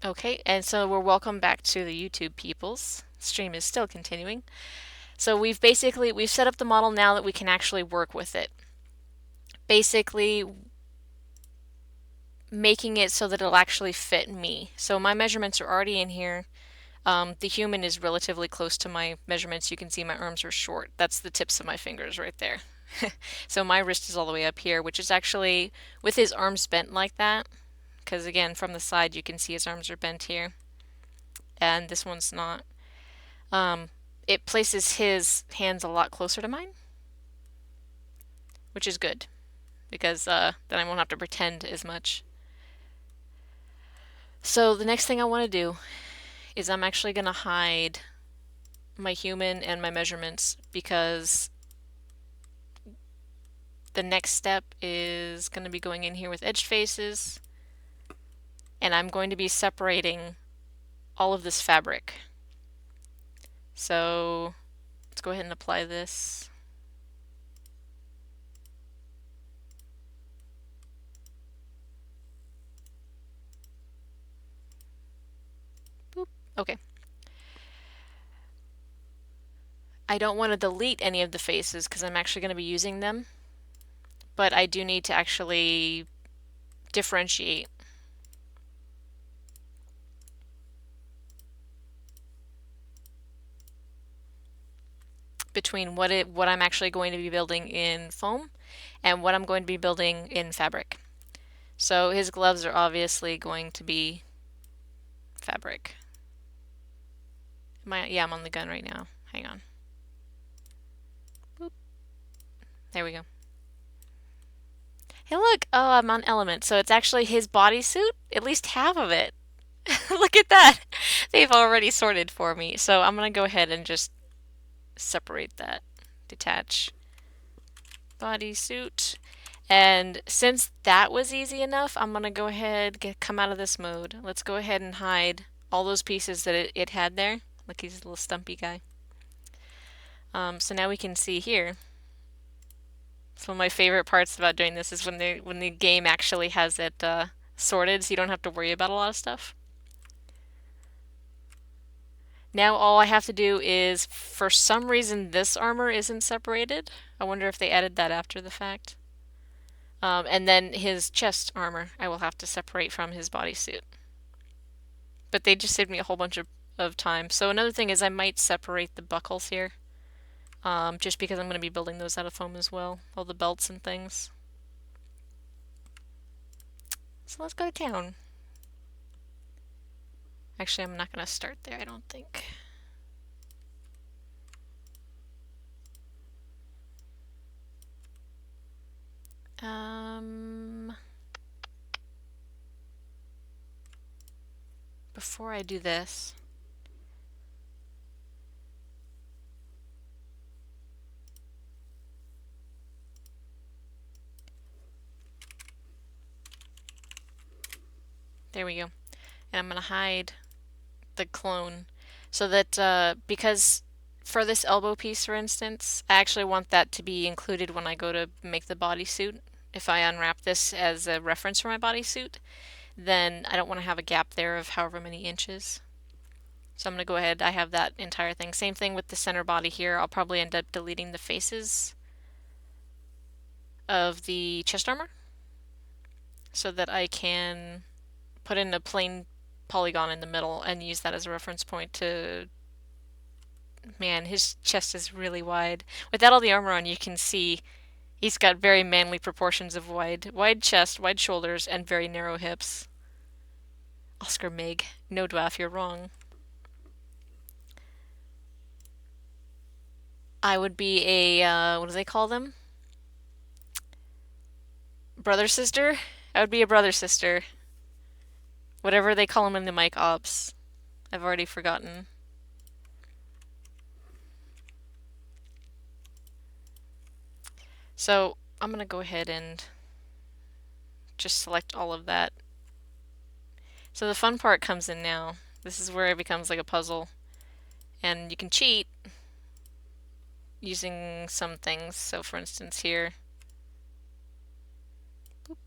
Okay, and so we're welcome back to the YouTube peoples. Stream is still continuing. So we've set up the model now that we can actually work with it. Basically making it so that it'll actually fit me. So my measurements are already in here. The human is relatively close to my measurements. You can see my arms are short. That's the tips of my fingers right there. So my wrist is all the way up here, which is actually with his arms bent like that. Because again, from the side, you can see his arms are bent here. And this one's not. Um, it places his hands a lot closer to mine, which is good because then I won't have to pretend as much. So the next thing I want to do is I'm actually going to hide my human and my measurements because the next step is going to be going in here with edged faces, and I'm going to be separating all of this fabric. So let's go ahead and apply this. Boop. Okay. I don't want to delete any of the faces because I'm actually going to be using them, but I do need to actually differentiate between what I'm actually going to be building in foam and what I'm going to be building in fabric. So his gloves are obviously going to be fabric. Yeah, I'm on the gun right now. Hang on. Boop. There we go. Hey, look! Oh, I'm on element. So it's actually his bodysuit, at least half of it. Look at that! They've already sorted for me. So I'm going to go ahead and just separate that. Detach bodysuit. And since that was easy enough, I'm going to go ahead, come out of this mode. Let's go ahead and hide all those pieces that it had there. Look, he's a little stumpy guy. So now we can see here. Some of my favorite parts about doing this is when the game actually has it sorted, so you don't have to worry about a lot of stuff. Now all I have to do is, for some reason, this armor isn't separated. I wonder if they added that after the fact. And then his chest armor I will have to separate from his bodysuit. But they just saved me a whole bunch of time. So another thing is I might separate the buckles here. Just because I'm going to be building those out of foam as well. All the belts and things. So let's go to town. Actually, I'm not going to start there, I don't think. Before I do this, there we go. And I'm going to hide the clone so that because for this elbow piece, for instance, I actually want that to be included when I go to make the bodysuit. If I unwrap this as a reference for my bodysuit, then I don't want to have a gap there of however many inches. So I'm going to go ahead, I have that entire thing. Same thing with the center body here. I'll probably end up deleting the faces of the chest armor so that I can put in a plain polygon in the middle and use that as a reference point to... Man, his chest is really wide. Without all the armor on, you can see he's got very manly proportions of wide chest, wide shoulders, and very narrow hips. Oscar Mig, no dwarf, you're wrong. I would be a, what do they call them? Brother sister? I would be a brother sister. Whatever they call them in the mic ops. I've already forgotten. So I'm gonna go ahead and just select all of that. So the fun part comes in now. This is where it becomes like a puzzle. And you can cheat using some things. So for instance here, boop.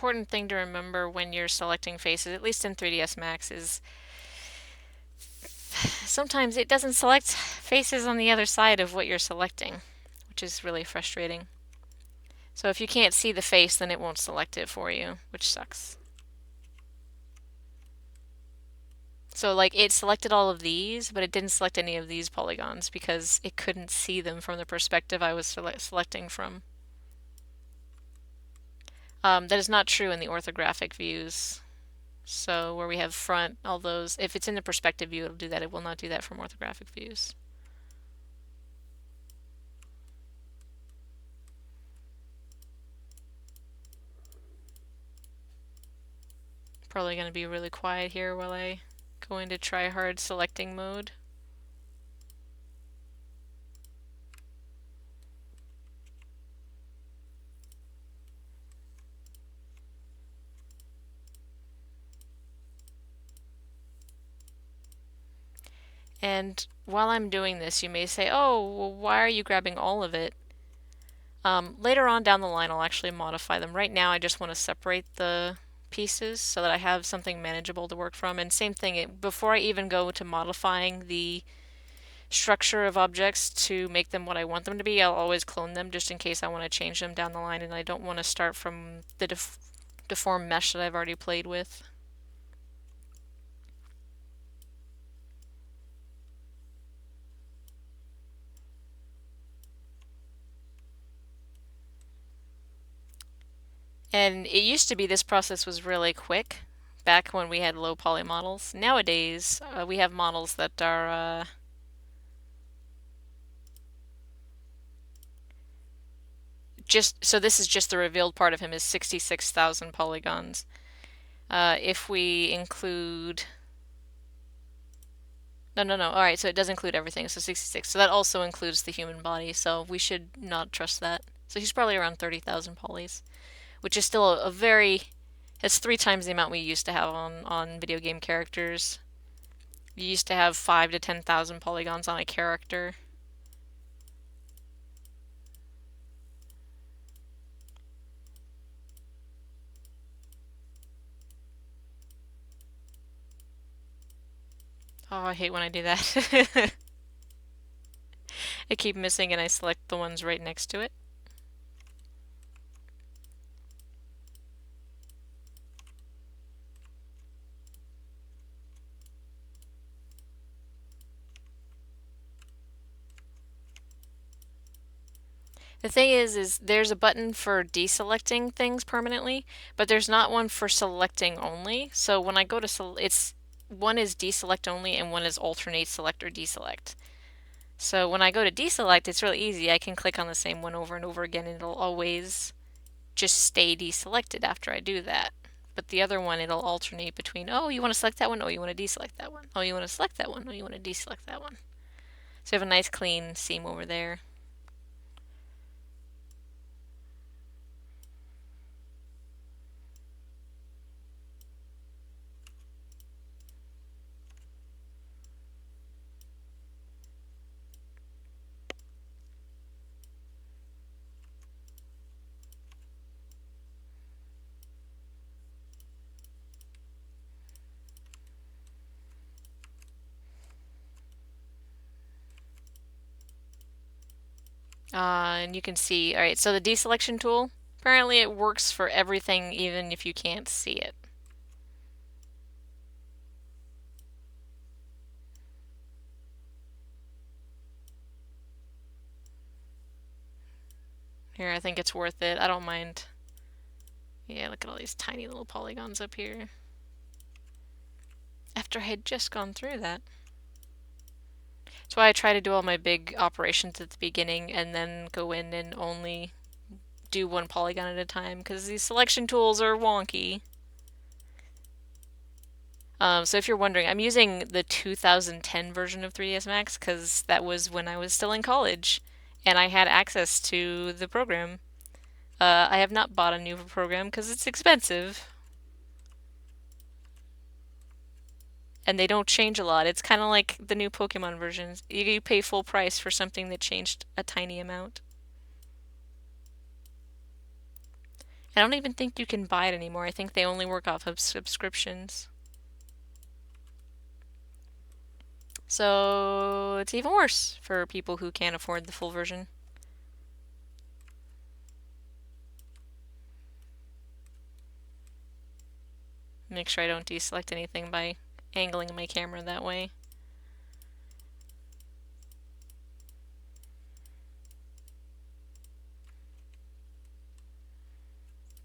important thing to remember when you're selecting faces, at least in 3ds Max, is sometimes it doesn't select faces on the other side of what you're selecting, which is really frustrating. So if you can't see the face, then it won't select it for you, which sucks. So like it selected all of these, but it didn't select any of these polygons because it couldn't see them from the perspective I was selecting from. That is not true in the orthographic views. So where we have front, all those, if it's in the perspective view, it'll do that. It will not do that from orthographic views. Probably going to be really quiet here while I go into try hard selecting mode. And while I'm doing this, you may say, oh, well, why are you grabbing all of it? Later on down the line, I'll actually modify them. Right now, I just want to separate the pieces so that I have something manageable to work from. And same thing, before I even go to modifying the structure of objects to make them what I want them to be, I'll always clone them just in case I want to change them down the line and I don't want to start from the deformed mesh that I've already played with. And it used to be this process was really quick back when we had low poly models. Nowadays, we have models that are just, so this is just the revealed part of him is 66,000 polygons. If we include, no. All right, so it does include everything. So 66. So that also includes the human body. So we should not trust that. So he's probably around 30,000 polys, which is still a very, it's 3 times the amount we used to have on video game characters. You used to have 5 to 10,000 polygons on a character. Oh, I hate when I do that. I keep missing and I select the ones right next to it. The thing is there's a button for deselecting things permanently, but there's not one for selecting only. So when I go to it's one is deselect only and one is alternate select or deselect. So when I go to deselect, it's really easy. I can click on the same one over and over again and it'll always just stay deselected after I do that. But the other one, it'll alternate between, oh, you want to select that one? Oh, you want to deselect that one? Oh, you want to select that one? Oh, you want to deselect that one? So you have a nice clean seam over there. And you can see, all right, so the deselection tool, apparently it works for everything even if you can't see it. Here, I think it's worth it. I don't mind. Yeah, look at all these tiny little polygons up here. After I had just gone through that. That's why I try to do all my big operations at the beginning and then go in and only do one polygon at a time because these selection tools are wonky. So if you're wondering, I'm using the 2010 version of 3ds Max because that was when I was still in college and I had access to the program. I have not bought a new program because it's expensive. And they don't change a lot. It's kind of like the new Pokemon versions. You pay full price for something that changed a tiny amount. I don't even think you can buy it anymore. I think they only work off of subscriptions. So it's even worse for people who can't afford the full version. Make sure I don't deselect anything by angling my camera that way.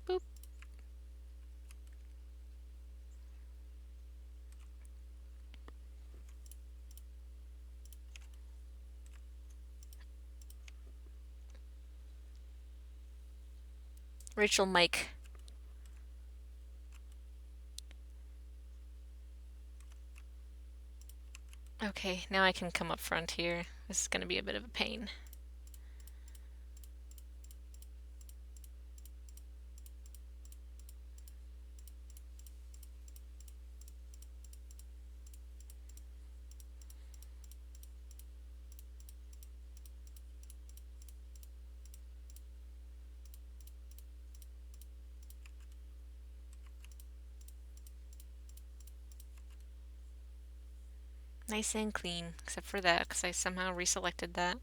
Boop. Rachel Mike. Okay, now I can come up front here. This is going to be a bit of a pain. Nice and clean, except for that, because I somehow reselected that.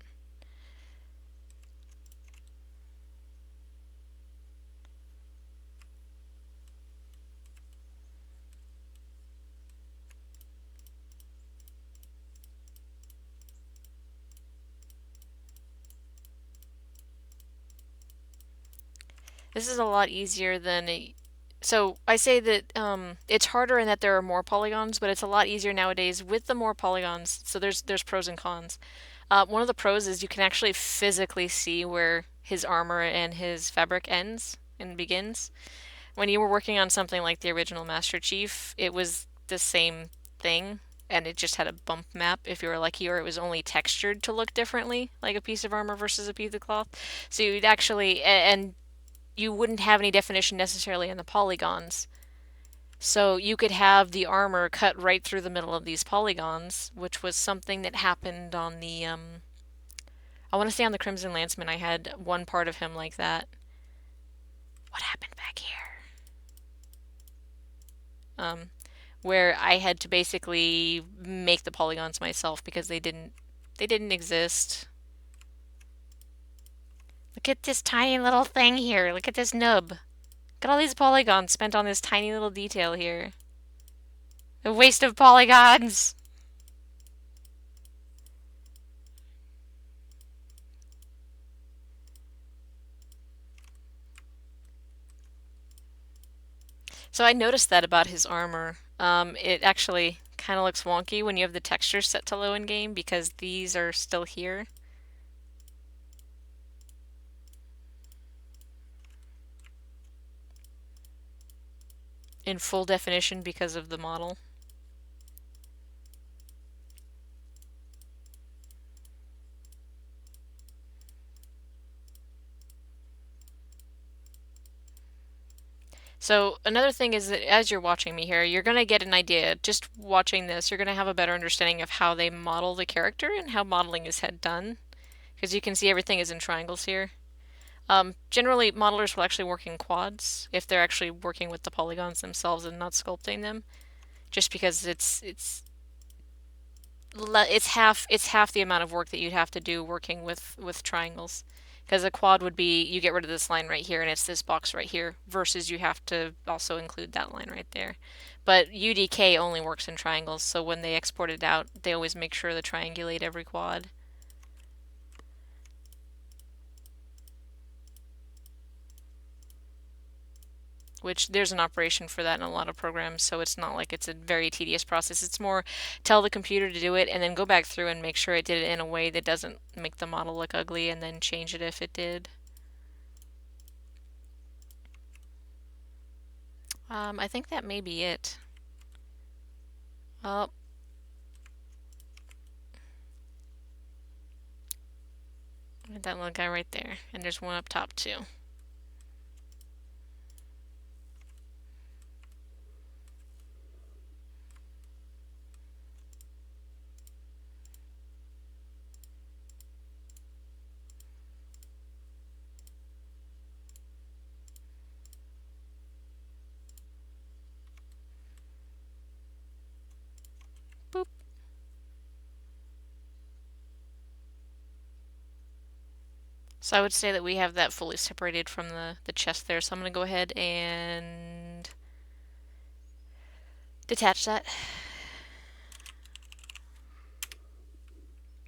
This is a lot easier than a... So I say that it's harder in that there are more polygons, but it's a lot easier nowadays with the more polygons. So there's pros and cons. One of the pros is you can actually physically see where his armor and his fabric ends and begins. When you were working on something like the original Master Chief, it was the same thing, and it just had a bump map if you were lucky, or it was only textured to look differently, like a piece of armor versus a piece of cloth. So you'd actually, and you wouldn't have any definition necessarily in the polygons. So you could have the armor cut right through the middle of these polygons, which was something that happened on the I want to say on the Crimson Lanceman I had one part of him like that. What happened back here? Where I had to basically make the polygons myself because they didn't exist. Look at this tiny little thing here. Look at this nub. Look at all these polygons spent on this tiny little detail here. A waste of polygons. So I noticed that about his armor. It actually kind of looks wonky when you have the textures set to low in game because these are still here. In full definition because of the model. So another thing is that as you're watching me here, you're going to get an idea. Just watching this, you're going to have a better understanding of how they model the character and how modeling is done. Because you can see everything is in triangles here. Generally, modelers will actually work in quads if they're actually working with the polygons themselves and not sculpting them. Just because it's half the amount of work that you'd have to do working with triangles. Because a quad would be you get rid of this line right here and it's this box right here versus you have to also include that line right there. But UDK only works in triangles, so when they export it out, they always make sure to triangulate every quad. Which there's an operation for that in a lot of programs, so it's not like it's a very tedious process. It's more tell the computer to do it and then go back through and make sure it did it in a way that doesn't make the model look ugly and then change it if it did. I think that may be it. Oh, that little guy right there. And there's one up top too. So I would say that we have that fully separated from the chest there. So I'm going to go ahead and detach that.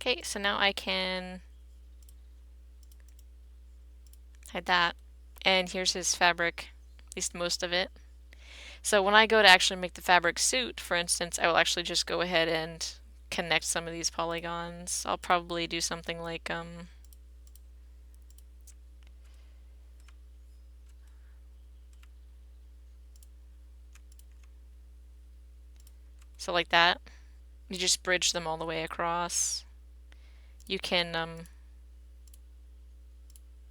Okay, so now I can hide that. And here's his fabric, at least most of it. So when I go to actually make the fabric suit, for instance, I will actually just go ahead and connect some of these polygons. I'll probably do something like so like that. You just bridge them all the way across. You can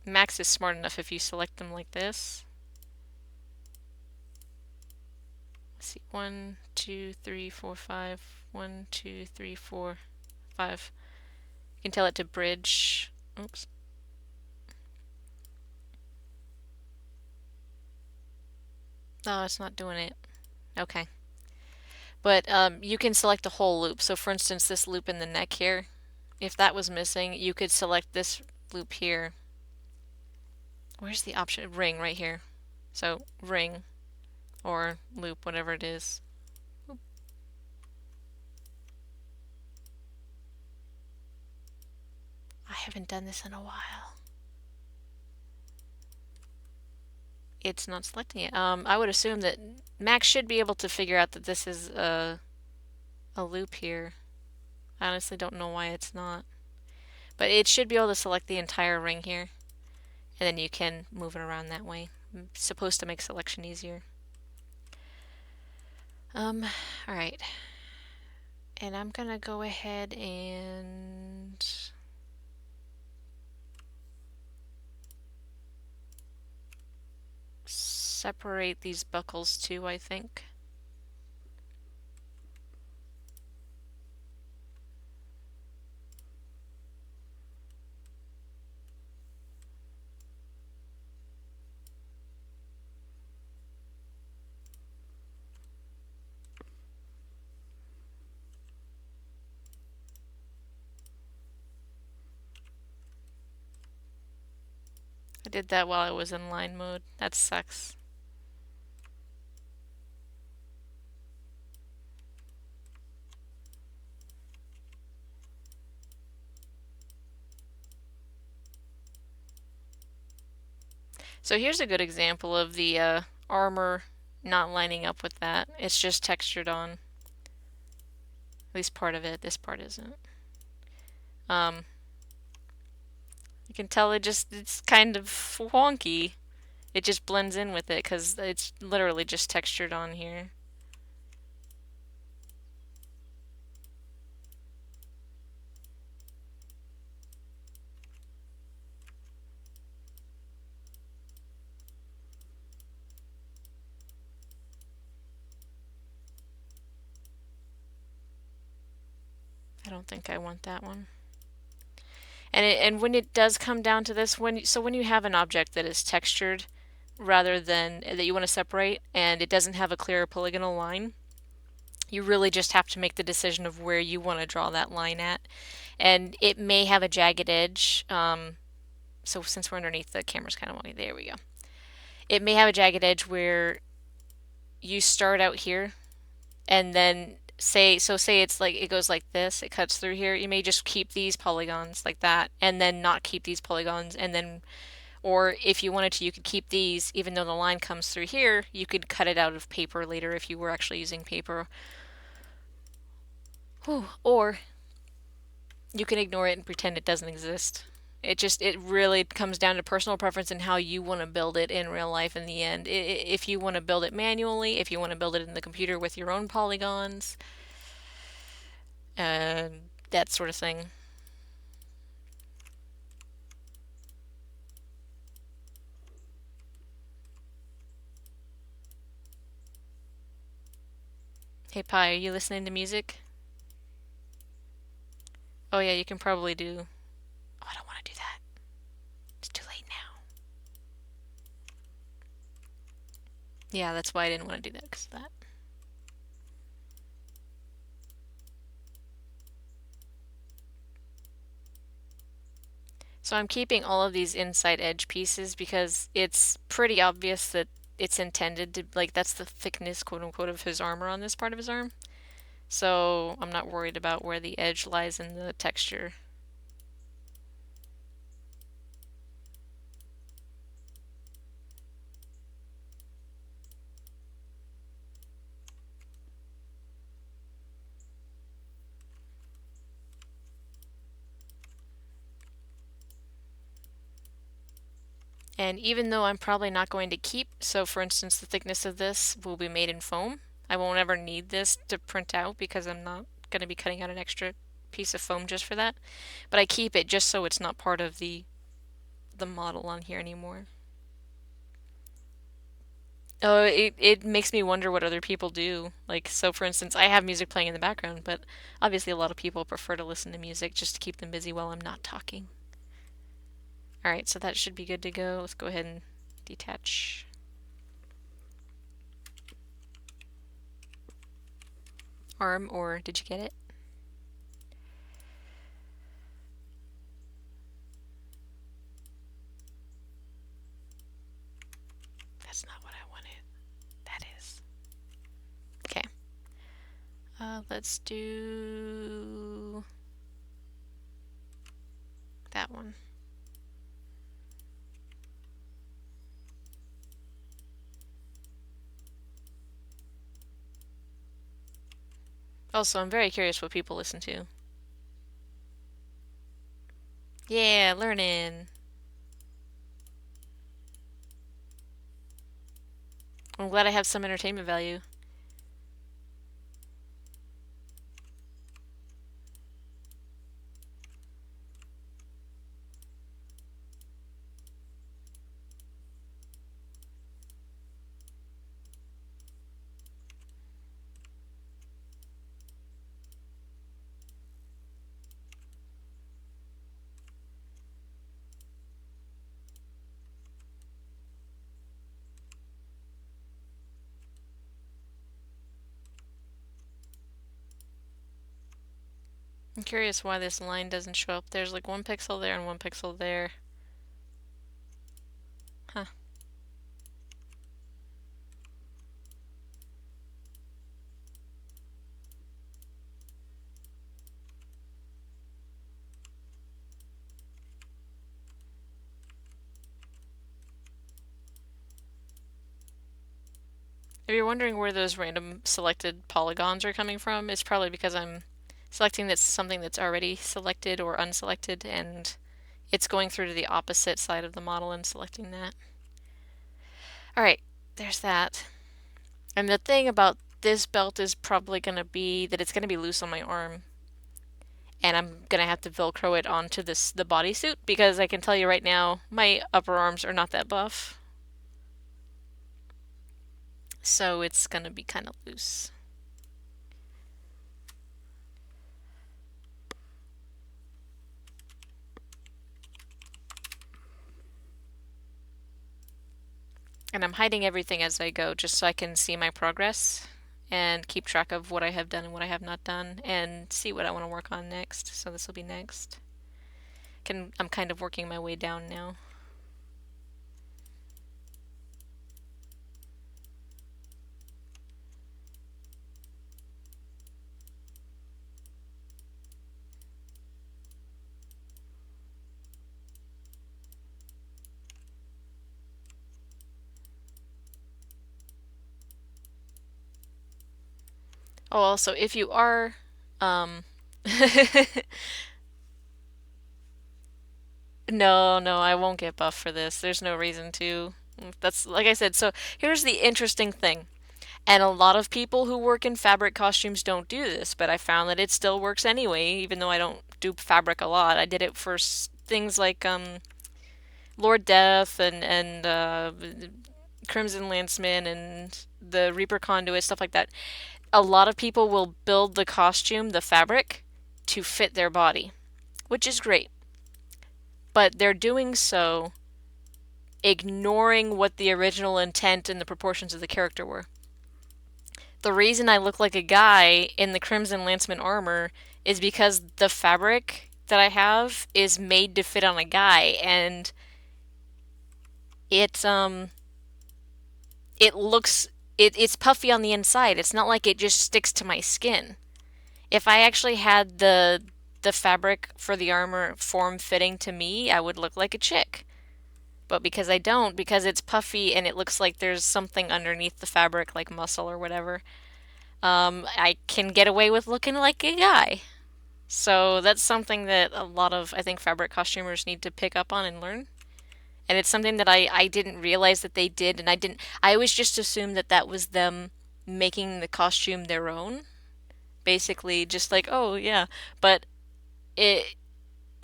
Max is smart enough if you select them like this. Let's see, 1, 2, 3, 4, 5. 1, 2, 3, 4, 5. You can tell it to bridge. Oops. Oh, it's not doing it. Okay. But you can select the whole loop. So for instance, this loop in the neck here, if that was missing, you could select this loop here. Where's the option? Ring right here. So ring or loop, whatever it is. I haven't done this in a while. It's not selecting it. I would assume that Max should be able to figure out that this is a loop here. I honestly don't know why it's not. But it should be able to select the entire ring here. And then you can move it around that way. It's supposed to make selection easier. Alright. And I'm gonna go ahead and separate these buckles too, I think. I did that while I was in line mode. That sucks. So here's a good example of the armor not lining up with that. It's just textured on. At least part of it. This part isn't. You can tell it's kind of wonky. It just blends in with it because it's literally just textured on here. I don't think I want that one. And when it does come down to this, when you have an object that is textured rather than that you want to separate and it doesn't have a clear polygonal line, you really just have to make the decision of where you want to draw that line at. And it may have a jagged edge. So since we're underneath, the camera's kind of wonky. There we go. It may have a jagged edge where you start out here and then say it's like it goes like this, it cuts through here. You may just keep these polygons like that and then not keep these polygons, and then, or if you wanted to, you could keep these even though the line comes through here. You could cut it out of paper later if you were actually using paper. Whew. Or you can ignore it and pretend it doesn't exist. It really comes down to personal preference and how you want to build it in real life in the end. If you want to build it manually, if you want to build it in the computer with your own polygons, that sort of thing. Hey Pi, are you listening to music? Oh yeah, you can probably do. Oh, I don't want to do that. It's too late now. Yeah, that's why I didn't want to do that, because of that. So So I'm keeping all of these inside edge pieces because it's pretty obvious that it's intended to, like, that's the thickness, quote unquote, of his armor on this part of his arm. So I'm not worried about where the edge lies in the texture. And even though I'm probably not going to keep, so for instance, the thickness of this will be made in foam. I won't ever need this to print out because I'm not going to be cutting out an extra piece of foam just for that. But I keep it just so it's not part of the model on here anymore. Oh, it makes me wonder what other people do. Like, so for instance, I have music playing in the background, but obviously a lot of people prefer to listen to music just to keep them busy while I'm not talking. All right, so that should be good to go. Let's go ahead and detach. Arm, or did you get it? That's not what I wanted. That is. Okay. Let's do that one. Also, I'm very curious what people listen to. Yeah, learning. I'm glad I have some entertainment value. I'm curious why this line doesn't show up. There's like 1 pixel there and 1 pixel there. Huh. If you're wondering where those random selected polygons are coming from, it's probably because I'm selecting that's something that's already selected or unselected, and it's going through to the opposite side of the model and selecting that. All right, there's that. And the thing about this belt is probably going to be that it's going to be loose on my arm. And I'm going to have to Velcro it onto the bodysuit because I can tell you right now, my upper arms are not that buff. So it's going to be kind of loose. And I'm hiding everything as I go just so I can see my progress and keep track of what I have done and what I have not done and see what I want to work on next. So this will be next. I'm kind of working my way down now. Oh, also, if you are, no, I won't get buff for this. There's no reason to. That's like I said. So here's the interesting thing. And a lot of people who work in fabric costumes don't do this, but I found that it still works anyway, even though I don't do fabric a lot. I did it for things like Lord Death and Crimson Lanceman and the Reaper Conduit, stuff like that. A lot of people will build the costume, the fabric, to fit their body, which is great. But they're doing so ignoring what the original intent and the proportions of the character were. The reason I look like a guy in the Crimson Lanceman armor is because the fabric that I have is made to fit on a guy, and it it looks it's puffy on the inside. It's not like it just sticks to my skin. If I actually had the fabric for the armor form fitting to me, I would look like a chick. But because I don't, because it's puffy and it looks like there's something underneath the fabric, like muscle or whatever, I can get away with looking like a guy. So that's something that a lot of, I think, fabric costumers need to pick up on and learn. And it's something that I didn't realize that they did, and I always just assumed that that was them making the costume their own. Basically, just like, oh yeah. But it,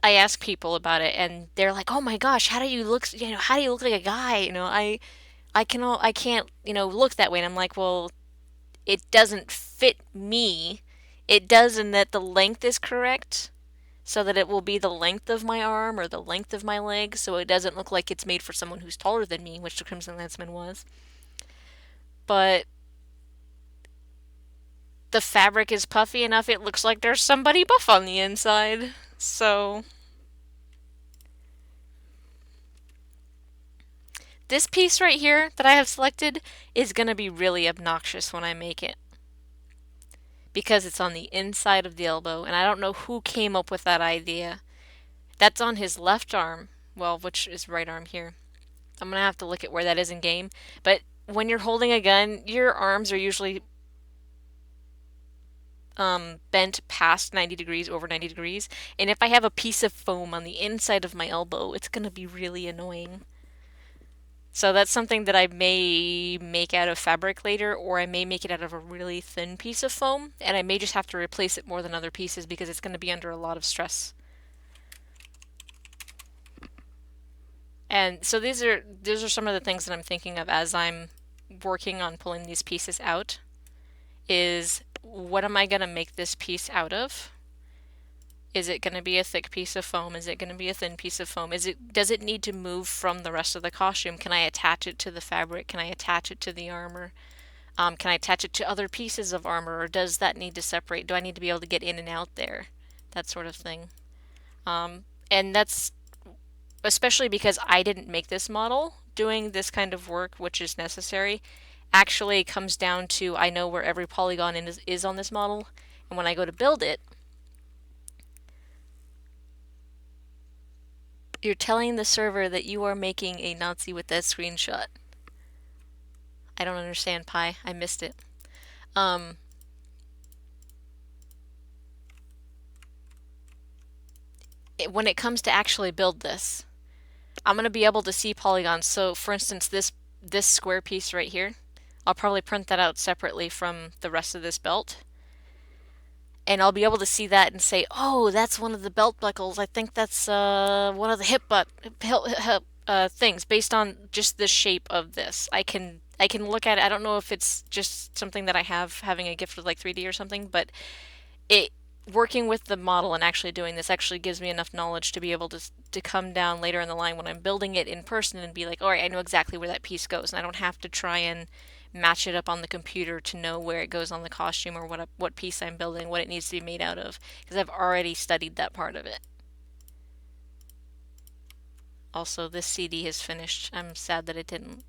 I ask people about it, and they're like, "Oh my gosh, how do you look? How do you look like a guy? I can't, look that way." And I'm like, "Well, it doesn't fit me. It does in that the length is correct, so that it will be the length of my arm or the length of my leg, so it doesn't look like it's made for someone who's taller than me, which the Crimson Lanceman was. But the fabric is puffy enough; it looks like there's somebody buff on the inside. So." This piece right here that I have selected is going to be really obnoxious when I make it because it's on the inside of the elbow, and I don't know who came up with that idea. That's on his left arm, well, which is right arm here. I'm going to have to look at where that is in game, but when you're holding a gun, your arms are usually bent past 90 degrees, over 90 degrees, and if I have a piece of foam on the inside of my elbow, it's going to be really annoying. So that's something that I may make out of fabric later, or I may make it out of a really thin piece of foam, and I may just have to replace it more than other pieces because it's going to be under a lot of stress. And so these are some of the things that I'm thinking of as I'm working on pulling these pieces out, is what am I going to make this piece out of? Is it going to be a thick piece of foam? Is it going to be a thin piece of foam? Does it need to move from the rest of the costume? Can I attach it to the fabric? Can I attach it to the armor? Can I attach it to other pieces of armor, or does that need to separate? Do I need to be able to get in and out there? That sort of thing. And that's especially because I didn't make this model. Doing this kind of work, which is necessary, actually comes down to I know where every polygon is on this model, and when I go to build it, you're telling the server that you are making a Nazi with that screenshot. I don't understand, Pi. I missed it. Um, when it comes to actually build this, I'm going to be able to see polygons. So for instance, this square piece right here, I'll probably print that out separately from the rest of this belt. And I'll be able to see that and say, oh, that's one of the belt buckles. I think that's one of the hip things based on just the shape of this. I can look at it. I don't know if it's just something that I have having a gift with like 3D or something, but it working with the model and actually doing this actually gives me enough knowledge to be able to come down later in the line when I'm building it in person and be like, all right, I know exactly where that piece goes, and I don't have to try and match it up on the computer to know where it goes on the costume or what piece I'm building, what it needs to be made out of, because I've already studied that part of it. Also, this CD is finished. I'm sad that it didn't.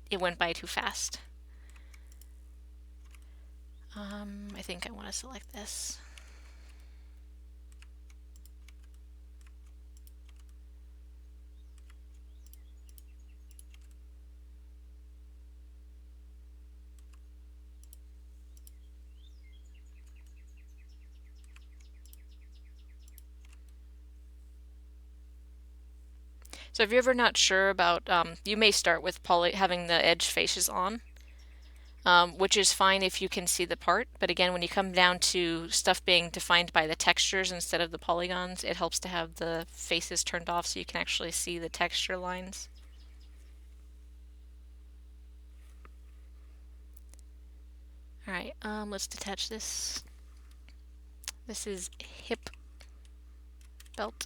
It went by too fast. I think I want to select this. So if you're ever not sure about, you may start with having the edge faces on, which is fine if you can see the part. But again, when you come down to stuff being defined by the textures instead of the polygons, it helps to have the faces turned off so you can actually see the texture lines. All right, let's detach this. This is hip belt.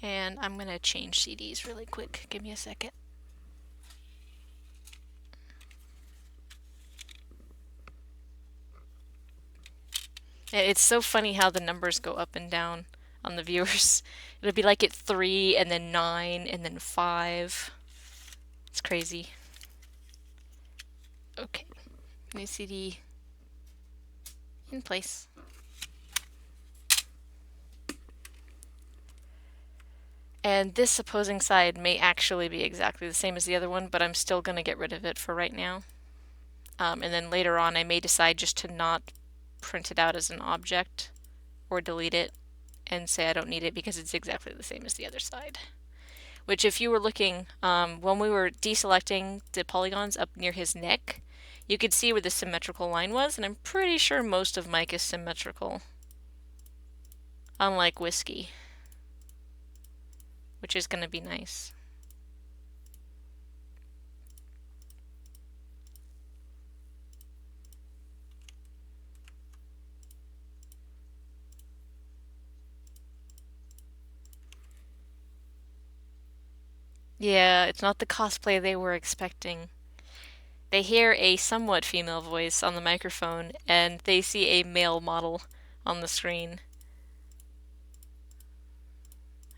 And I'm going to change CDs really quick. Give me a second. It's so funny how the numbers go up and down on the viewers. It'll be like at 3 and then 9 and then 5. It's crazy. Okay, new CD in place. And this opposing side may actually be exactly the same as the other one, but I'm still going to get rid of it for right now. And then later on, I may decide just to not print it out as an object or delete it and say I don't need it because it's exactly the same as the other side. Which, if you were looking, when we were deselecting the polygons up near his neck, you could see where the symmetrical line was, and I'm pretty sure most of Mike is symmetrical. Unlike Whiskey, which is going to be nice. Yeah, it's not the cosplay they were expecting. They hear a somewhat female voice on the microphone, and they see a male model on the screen.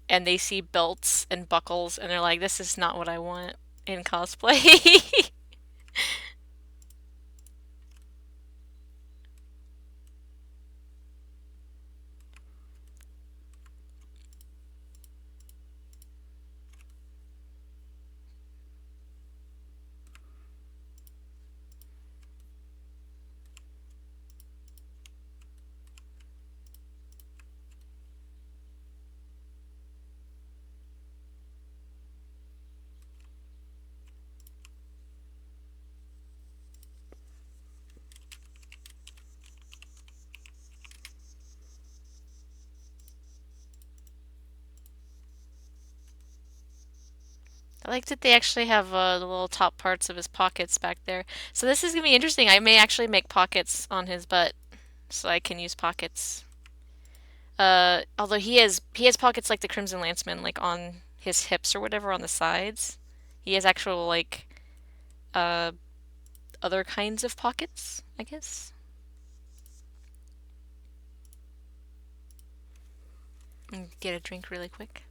And they see belts and buckles, and they're like, this is not what I want in cosplay. I like that they actually have the little top parts of his pockets back there. So this is gonna be interesting. I may actually make pockets on his butt so I can use pockets. Although he has pockets like the Crimson Lanceman, like on his hips or whatever on the sides. He has actual like uh other kinds of pockets, I guess. Get a drink really quick.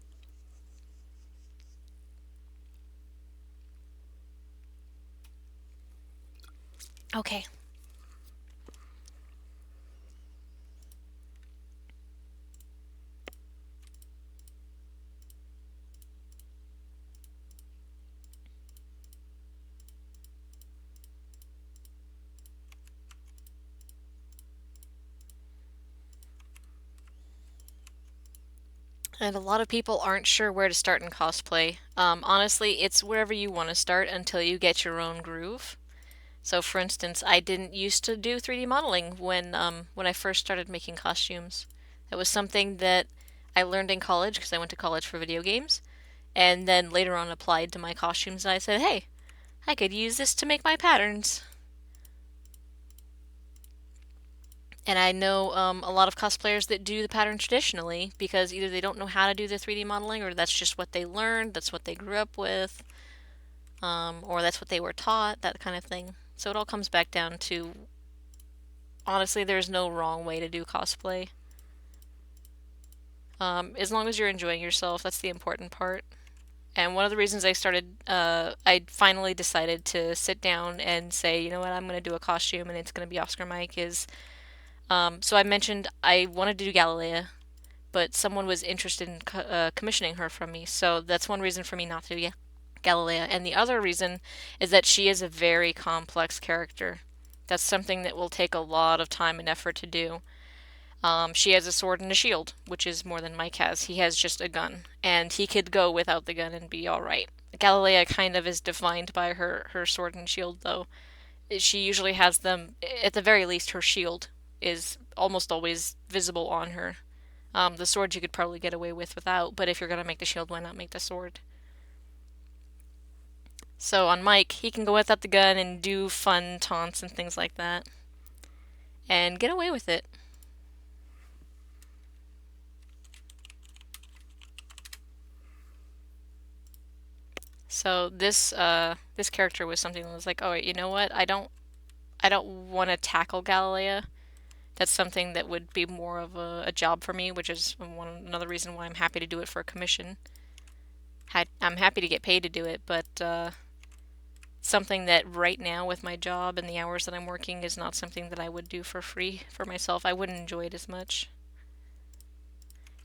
Okay. And a lot of people aren't sure where to start in cosplay. Honestly, it's wherever you want to start until you get your own groove. So, for instance, I didn't used to do 3D modeling when I first started making costumes. That was something that I learned in college because I went to college for video games, and then later on applied to my costumes. And I said, "Hey, I could use this to make my patterns." And I know a lot of cosplayers that do the pattern traditionally because either they don't know how to do the 3D modeling or that's just what they learned, that's what they grew up with, or that's what they were taught, that kind of thing. So it all comes back down to honestly, there's no wrong way to do cosplay. As long as you're enjoying yourself, that's the important part. And one of the reasons I finally decided to sit down and say, you know what, I'm going to do a costume and it's going to be Oscar Mike is, so I mentioned I wanted to do Galilea, but someone was interested in commissioning her from me. So that's one reason for me not to do Galilea. And the other reason is that she is a very complex character. That's something that will take a lot of time and effort to do. She has a sword and a shield, which is more than Mike has. He has just a gun, and he could go without the gun and be all right. Galilea kind of is defined by her sword and shield, though. She usually has them, at the very least, her shield is almost always visible on her. The sword you could probably get away with without, but if you're gonna make the shield, why not make the sword? So on Mike, he can go without the gun and do fun taunts and things like that, and get away with it. So this character was something that was like, oh, you know what? I don't want to tackle Galilea That's something that would be more of a job for me, which is another reason why I'm happy to do it for a commission. I'm happy to get paid to do it, but something that right now with my job and the hours that I'm working is not something that I would do for free for myself. I wouldn't enjoy it as much.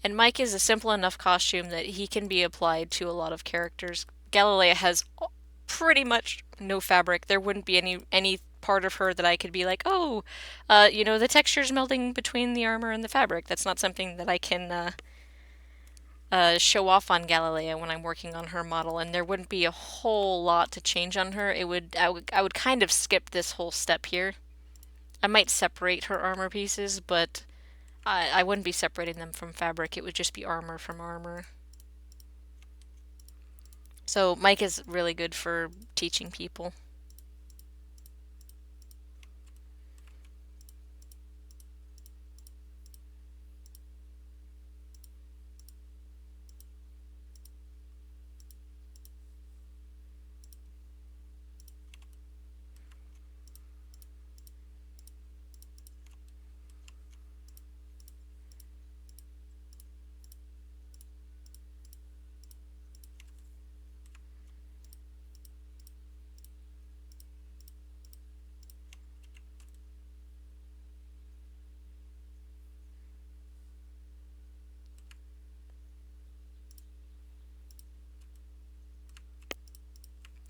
And Mike is a simple enough costume that he can be applied to a lot of characters. Galilea has pretty much no fabric. There wouldn't be any part of her that I could be like, oh, the texture's melding between the armor and the fabric. That's not something that I can show off on Galilea when I'm working on her model, and there wouldn't be a whole lot to change on her. I would kind of skip this whole step here. I might separate her armor pieces, but I wouldn't be separating them from fabric. It would just be armor from armor. So Mike is really good for teaching people.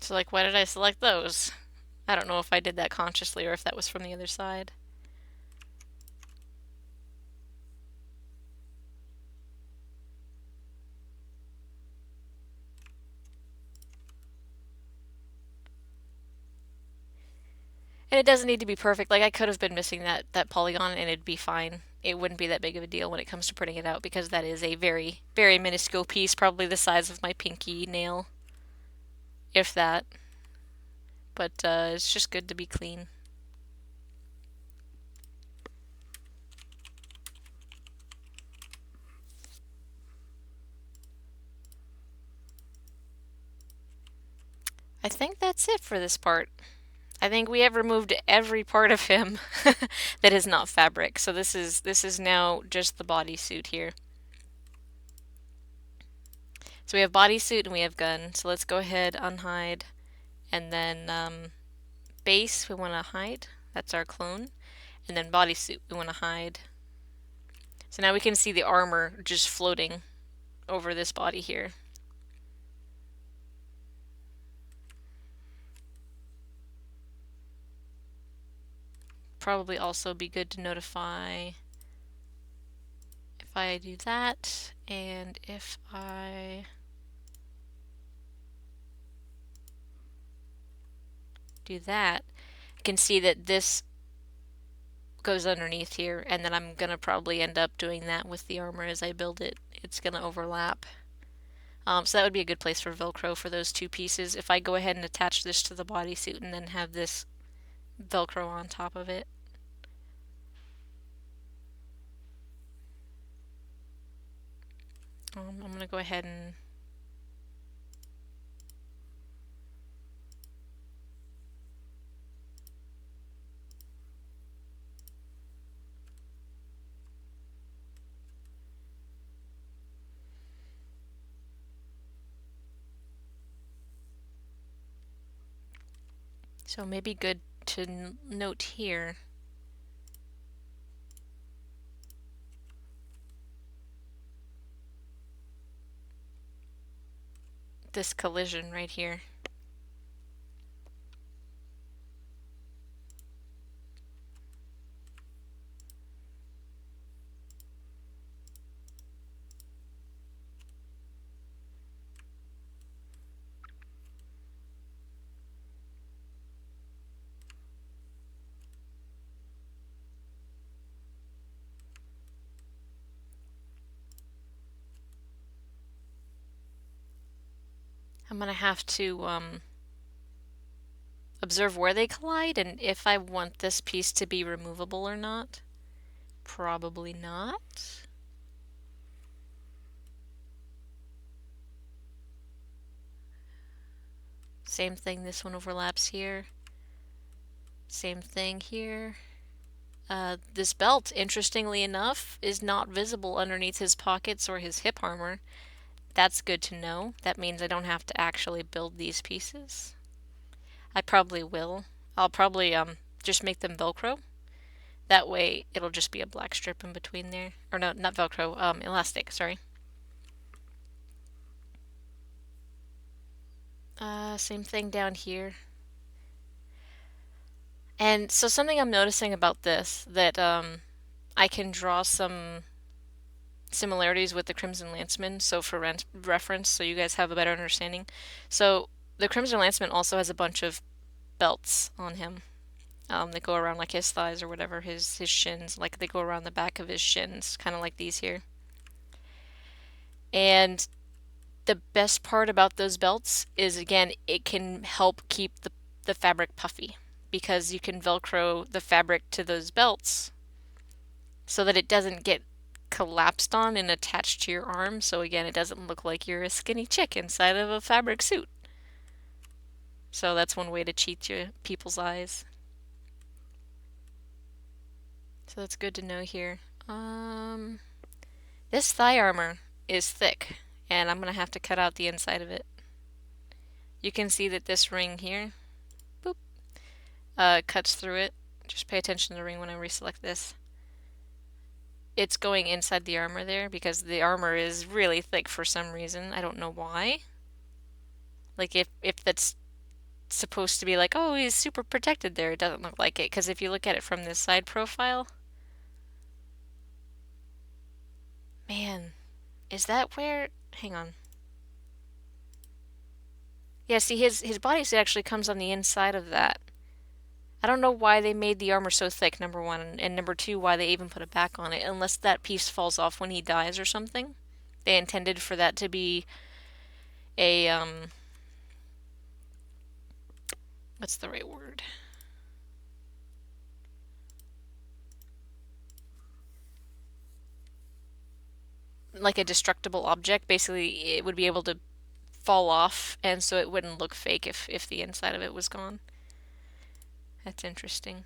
So like, why did I select those? I don't know if I did that consciously or if that was from the other side. And it doesn't need to be perfect. Like I could have been missing that polygon and it'd be fine. It wouldn't be that big of a deal when it comes to printing it out because that is a very, very minuscule piece, probably the size of my pinky nail, if that. But it's just good to be clean. I think that's it for this part. I think we have removed every part of him that is not fabric. So this is now just the bodysuit here. So we have bodysuit and we have gun. So let's go ahead, unhide, and then base we want to hide. That's our clone. And then bodysuit we want to hide. So now we can see the armor just floating over this body here. Probably also be good to notify if I do that and if I do that, I can see that this goes underneath here, and then I'm gonna probably end up doing that with the armor as I build it. It's gonna overlap. So that would be a good place for Velcro for those two pieces. If I go ahead and attach this to the bodysuit and then have this Velcro on top of it. I'm gonna go ahead and so maybe good to note here. This collision right here. I'm gonna have to observe where they collide and if I want this piece to be removable or not. Probably not. Same thing, this one overlaps here. Same thing here. This belt, interestingly enough, is not visible underneath his pockets or his hip armor. That's good to know. That means I don't have to actually build these pieces. I probably will. I'll probably just make them Velcro. That way it'll just be a black strip in between there. Or no, not Velcro, elastic, sorry. Same thing down here. And so something I'm noticing about this that I can draw some similarities with the Crimson Lanceman, so for reference, so you guys have a better understanding. So the Crimson Lanceman also has a bunch of belts on him that go around like his thighs or whatever, his shins, like they go around the back of his shins, kind of like these here. And the best part about those belts is again, it can help keep the fabric puffy because you can Velcro the fabric to those belts so that it doesn't get collapsed on and attached to your arm. So again, it doesn't look like you're a skinny chick inside of a fabric suit. So that's one way to cheat people's eyes. So that's good to know here. This thigh armor is thick, and I'm gonna have to cut out the inside of it. You can see that this ring here, boop, cuts through it. Just pay attention to the ring when I reselect this. It's going inside the armor there because the armor is really thick for some reason. I don't know why. Like if that's supposed to be like, oh, he's super protected there, it doesn't look like it. Because if you look at it from this side profile, man, is that where? Hang on. Yeah, see, his bodysuit actually comes on the inside of that. I don't know why they made the armor so thick, number one, and number two, why they even put it back on it, unless that piece falls off when he dies or something. They intended for that to be a, what's the right word? Like a destructible object. Basically, it would be able to fall off, and so it wouldn't look fake if the inside of it was gone. That's interesting.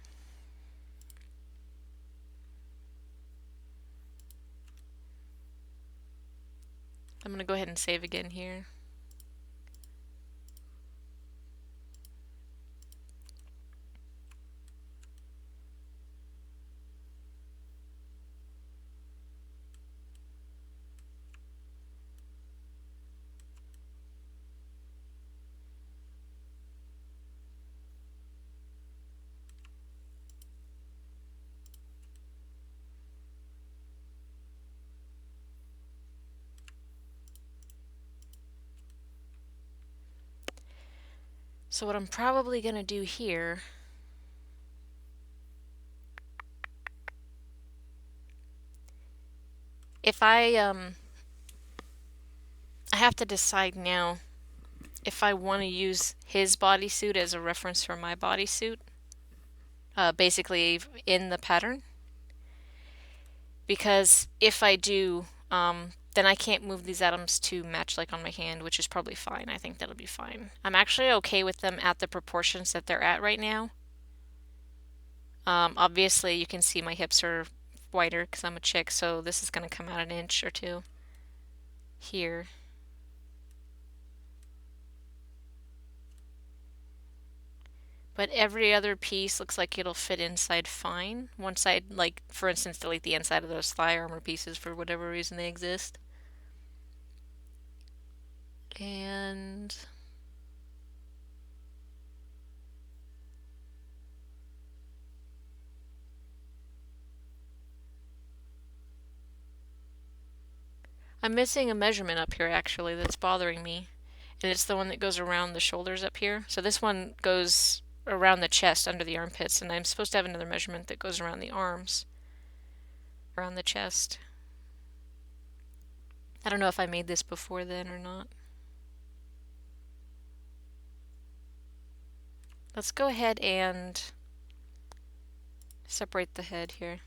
I'm gonna go ahead and save again here. So what I'm probably gonna do here, if I have to decide now if I want to use his bodysuit as a reference for my bodysuit, basically in the pattern. Because if I do, then I can't move these atoms to match like on my hand, which is probably fine. I think that'll be fine. I'm actually okay with them at the proportions that they're at right now. Obviously, you can see my hips are wider because I'm a chick, so this is going to come out an inch or two here. But every other piece looks like it'll fit inside fine. Once I, like, for instance, delete the inside of those thigh armor pieces for whatever reason they exist. And I'm missing a measurement up here actually that's bothering me. And it's the one that goes around the shoulders up here. So this one goes around the chest under the armpits, and I'm supposed to have another measurement that goes around the arms, around the chest. I don't know if I made this before then or not. Let's go ahead and separate the head here.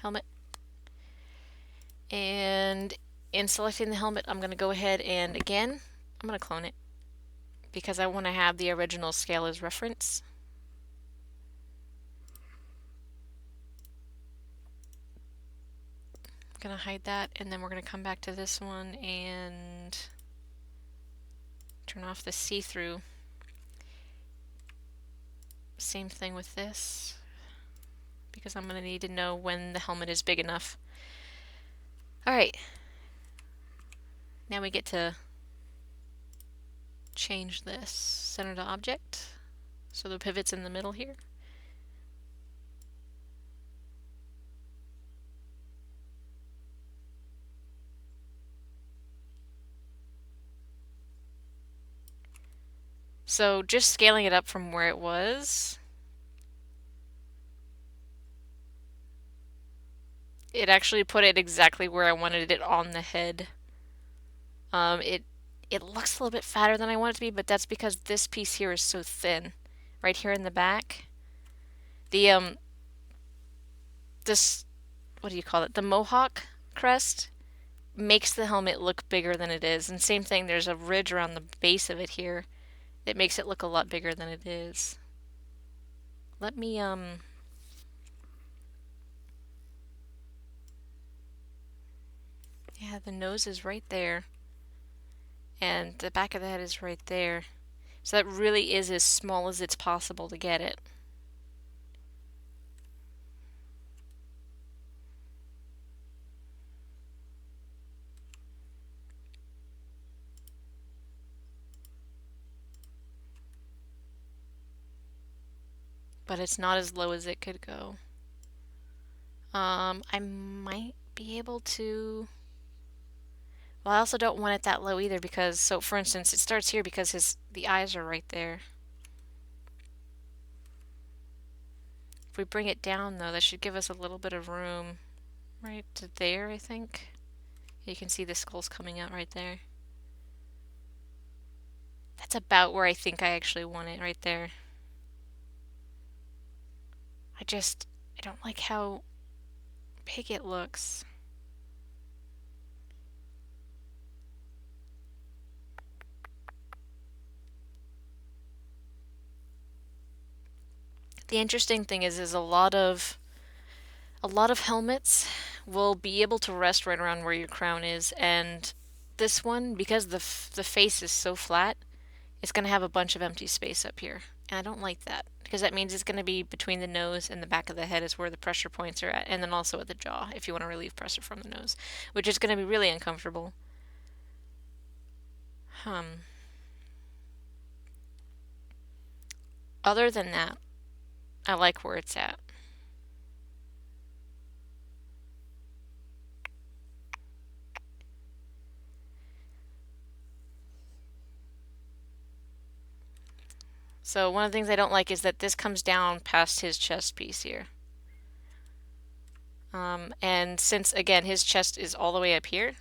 Helmet. And in selecting the helmet, I'm going to go ahead and again I'm gonna clone it because I want to have the original scale as reference. I'm gonna hide that, and then we're gonna come back to this one and turn off the see-through. Same thing with this, because I'm gonna need to know when the helmet is big enough. Alright, now we get to change this center to object, so the pivot's in the middle here. So just scaling it up from where it was, it actually put it exactly where I wanted it on the head. It looks a little bit fatter than I want it to be, but that's because this piece here is so thin. Right here in the back. The this, what do you call it? The mohawk crest makes the helmet look bigger than it is. And same thing, there's a ridge around the base of it here that makes it look a lot bigger than it is. Let me yeah, the nose is right there. And the back of the head is right there. So that really is as small as it's possible to get it. But it's not as low as it could go. I might be able to... Well, I also don't want it that low either because, so for instance, it starts here because the eyes are right there. If we bring it down though, that should give us a little bit of room right to there, I think. You can see the skulls coming out right there. That's about where I think I actually want it, right there. I don't like how big it looks. The interesting thing is a lot of helmets will be able to rest right around where your crown is, and this one, because the face is so flat, it's going to have a bunch of empty space up here. And I don't like that because that means it's going to be between the nose and the back of the head is where the pressure points are at, and then also at the jaw if you want to relieve pressure from the nose, which is going to be really uncomfortable. Other than that, I like where it's at. So one of the things I don't like is that this comes down past his chest piece here. And since, again, his chest is all the way up here,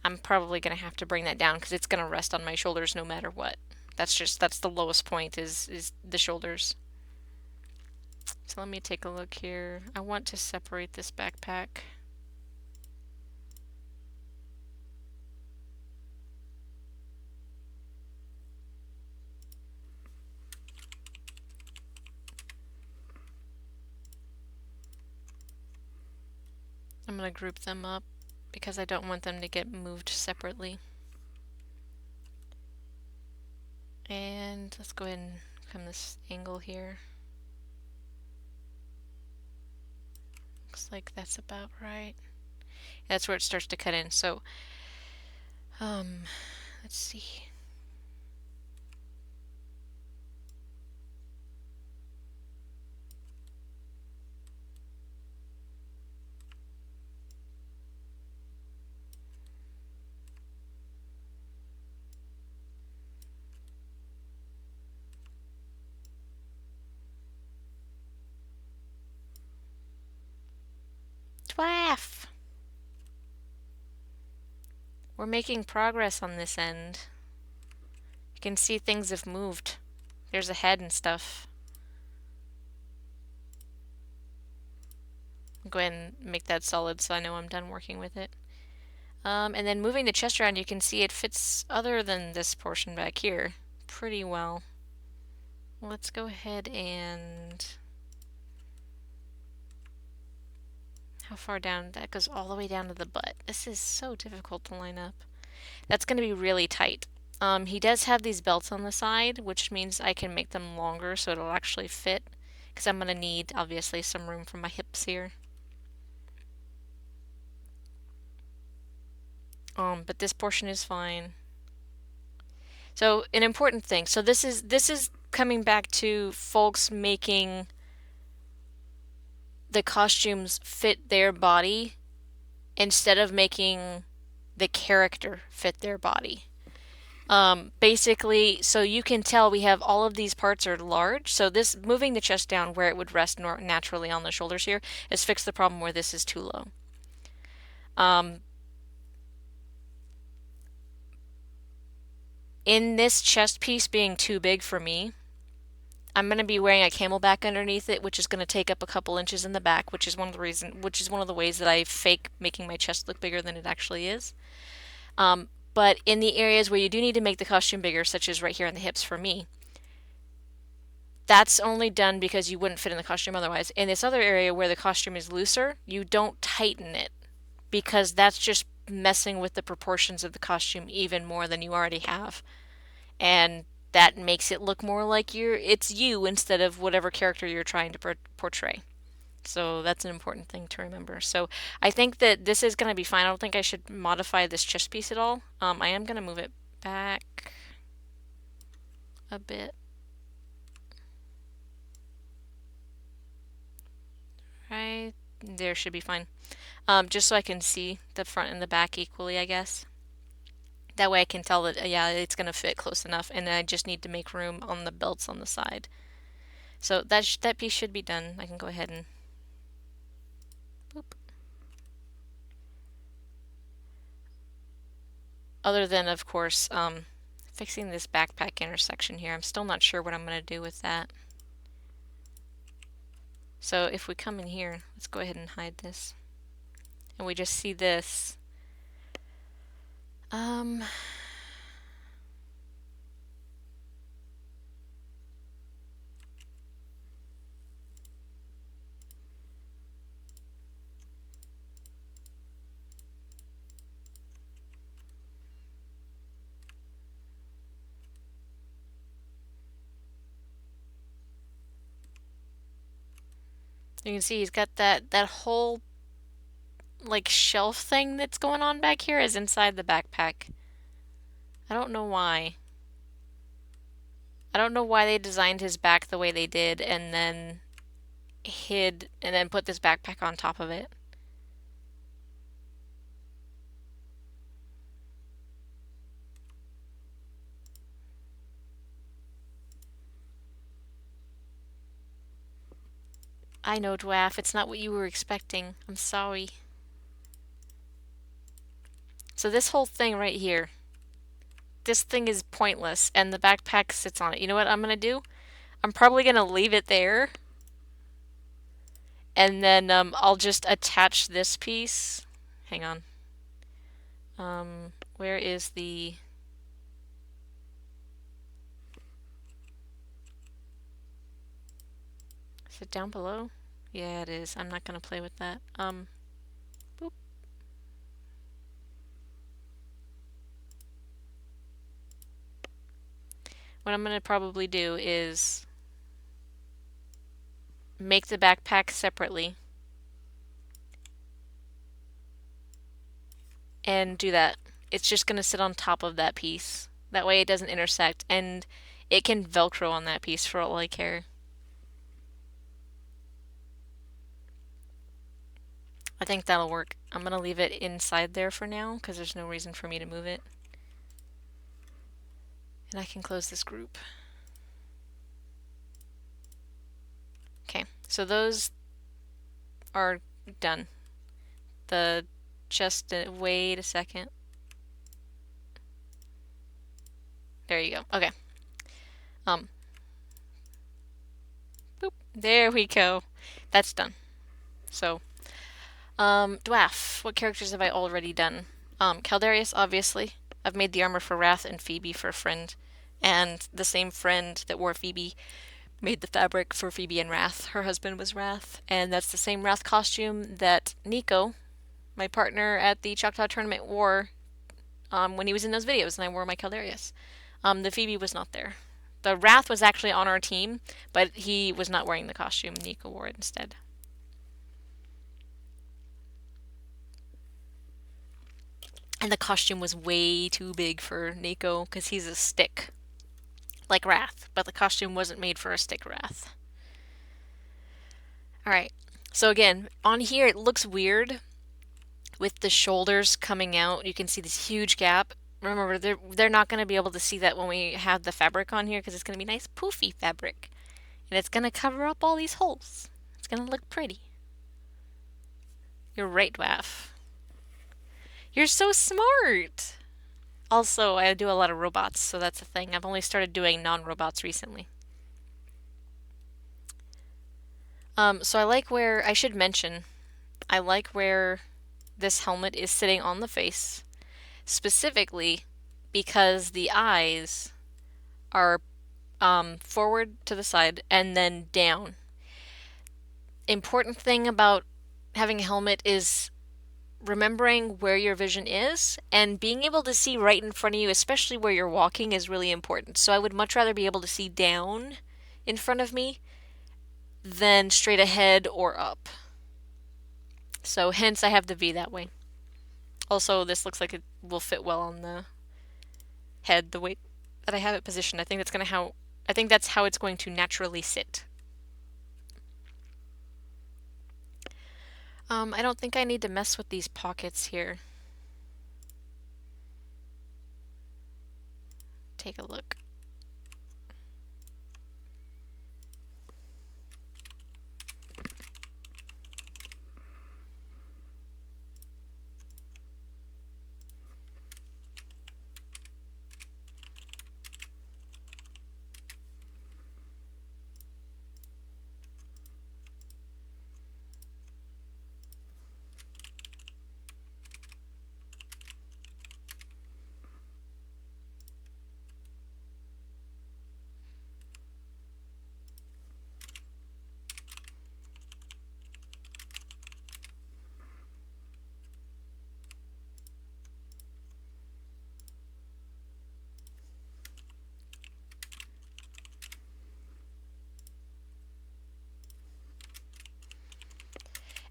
I'm probably going to have to bring that down because it's going to rest on my shoulders no matter what. That's the lowest point is the shoulders. So let me take a look here. I want to separate this backpack. I'm going to group them up because I don't want them to get moved separately. And let's go ahead and come this angle here. Looks like that's about right. That's where it starts to cut in. So, let's see. Twaff! We're making progress on this end. You can see things have moved. There's a head and stuff. I'll go ahead and make that solid so I know I'm done working with it. And then moving the chest around, you can see it fits other than this portion back here pretty well. Let's go ahead and... How far down? That goes all the way down to the butt. This is so difficult to line up. That's going to be really tight. He does have these belts on the side, which means I can make them longer so it'll actually fit. Because I'm going to need, obviously, some room for my hips here. But this portion is fine. So an important thing. So this is coming back to folks making the costumes fit their body instead of making the character fit their body. Basically, so you can tell we have all of these parts are large. So this moving the chest down where it would rest naturally on the shoulders here has fixed the problem where this is too low. In this chest piece being too big for me, I'm going to be wearing a camelback underneath it, which is going to take up a couple inches in the back, which is one of the ways that I fake making my chest look bigger than it actually is. But in the areas where you do need to make the costume bigger, such as right here in the hips for me, that's only done because you wouldn't fit in the costume otherwise. In this other area where the costume is looser, you don't tighten it because that's just messing with the proportions of the costume even more than you already have. And that makes it look more like it's you instead of whatever character you're trying to portray. So that's an important thing to remember. So I think that this is going to be fine. I don't think I should modify this chest piece at all. I am going to move it back a bit. Right there should be fine. Just so I can see the front and the back equally, I guess. That way I can tell that, yeah, it's going to fit close enough, and I just need to make room on the belts on the side. So that piece should be done. I can go ahead and boop. Other than, of course, fixing this backpack intersection here. I'm still not sure what I'm going to do with that. So if we come in here, let's go ahead and hide this. And we just see this. You can see he's got that whole like shelf thing that's going on back here is inside the backpack. I don't know why. I don't know why they designed his back the way they did and then put this backpack on top of it. I know, Dwarf, it's not what you were expecting. I'm sorry. So this whole thing right here, this thing is pointless and the backpack sits on it. You know what I'm gonna do? I'm probably gonna leave it there and then I'll just attach this piece. Hang on. Where is the... Is it down below? Yeah, it is. I'm not gonna play with that. Boop. What I'm gonna probably do is make the backpack separately and do that. It's just gonna sit on top of that piece. That way it doesn't intersect and it can Velcro on that piece for all I care. I think that'll work. I'm gonna leave it inside there for now because there's no reason for me to move it. And I can close this group. Okay, so those are done. The chest, wait a second. There you go. Okay. Boop. There we go. That's done. So, Dwarf, what characters have I already done? Caldarius, obviously. I've made the armor for Wrath and Phoebe for a friend. And the same friend that wore Phoebe made the fabric for Phoebe and Wrath. Her husband was Wrath. And that's the same Wrath costume that Nico, my partner at the Choctaw tournament, wore when he was in those videos, and I wore my Caldarius. The Phoebe was not there. The Wrath was actually on our team, but he was not wearing the costume. Nico wore it instead. And the costume was way too big for Nico because he's a stick, like Wrath, but the costume wasn't made for a stick Wrath. Alright, so again, on here it looks weird with the shoulders coming out. You can see this huge gap. Remember, they're not going to be able to see that when we have the fabric on here because it's going to be nice poofy fabric. And it's going to cover up all these holes. It's going to look pretty. You're right, Waff. You're so smart! Also, I do a lot of robots, so that's a thing. I've only started doing non-robots recently. So I should mention, I like where this helmet is sitting on the face, specifically because the eyes are forward to the side and then down. Important thing about having a helmet is remembering where your vision is and being able to see right in front of you, especially where you're walking, is really important. So I would much rather be able to see down in front of me than straight ahead or up. So hence I have the V that way. Also, this looks like it will fit well on the head the way that I have it positioned. I think that's how it's going to naturally sit. I don't think I need to mess with these pockets here. Take a look.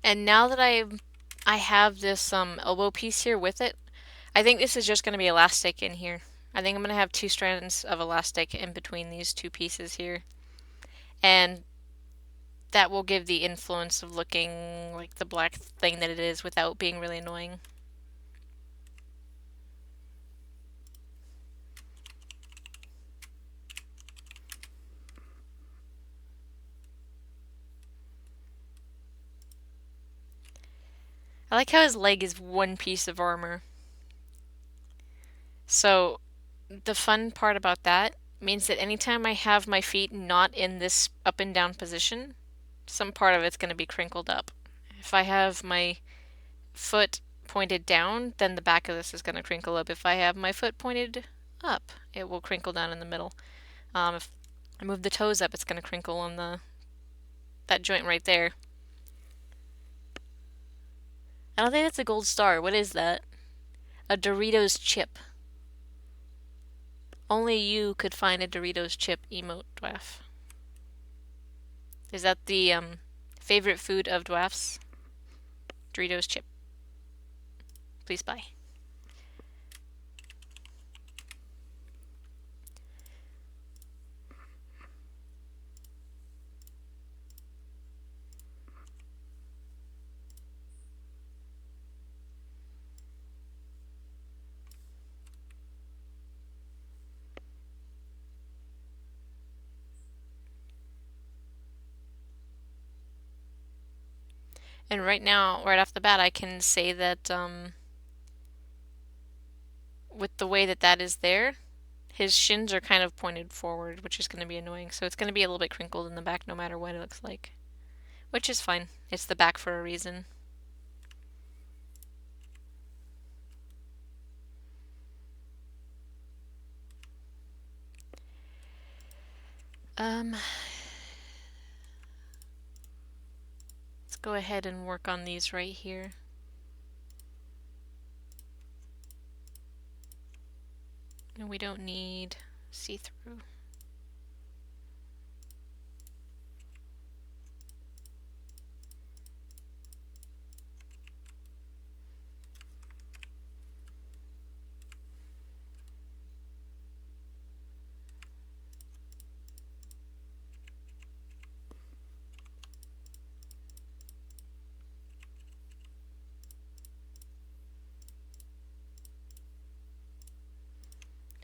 And now that I have this elbow piece here with it, I think this is just going to be elastic in here. I think I'm going to have 2 strands of elastic in between these 2 pieces here. And that will give the influence of looking like the black thing that it is without being really annoying. I like how his leg is one piece of armor. So the fun part about that means that anytime I have my feet not in this up and down position, some part of it's going to be crinkled up. If I have my foot pointed down, then the back of this is going to crinkle up. If I have my foot pointed up, it will crinkle down in the middle. If I move the toes up, it's going to crinkle on that joint right there. I don't think that's a gold star. What is that? A Doritos chip. Only you could find a Doritos chip emote, Dwaff. Is that the favorite food of Dwaff's? Doritos chip. Please buy. And right now, right off the bat, I can say that with the way that that is there, his shins are kind of pointed forward, which is going to be annoying. So it's going to be a little bit crinkled in the back no matter what it looks like. Which is fine. It's the back for a reason. Um, let's go ahead and work on these right here. And we don't need see-through.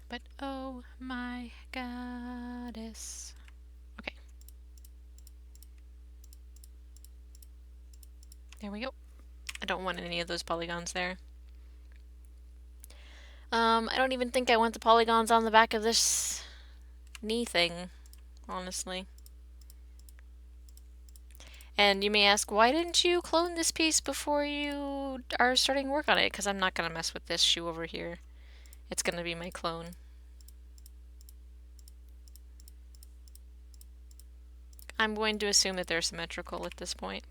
But oh my goddess. Okay. There we go. I don't want any of those polygons there. I don't even think I want the polygons on the back of this knee thing, honestly. And you may ask, why didn't you clone this piece before you are starting work on it? Because I'm not going to mess with this shoe over here. It's going to be my clone. I'm going to assume that they're symmetrical at this point.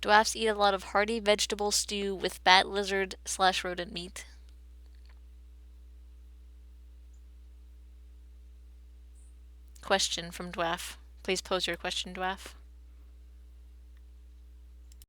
Dwarfs eat a lot of hearty vegetable stew with bat lizard / rodent meat. Question from Dwarf. Please pose your question, Dwarf.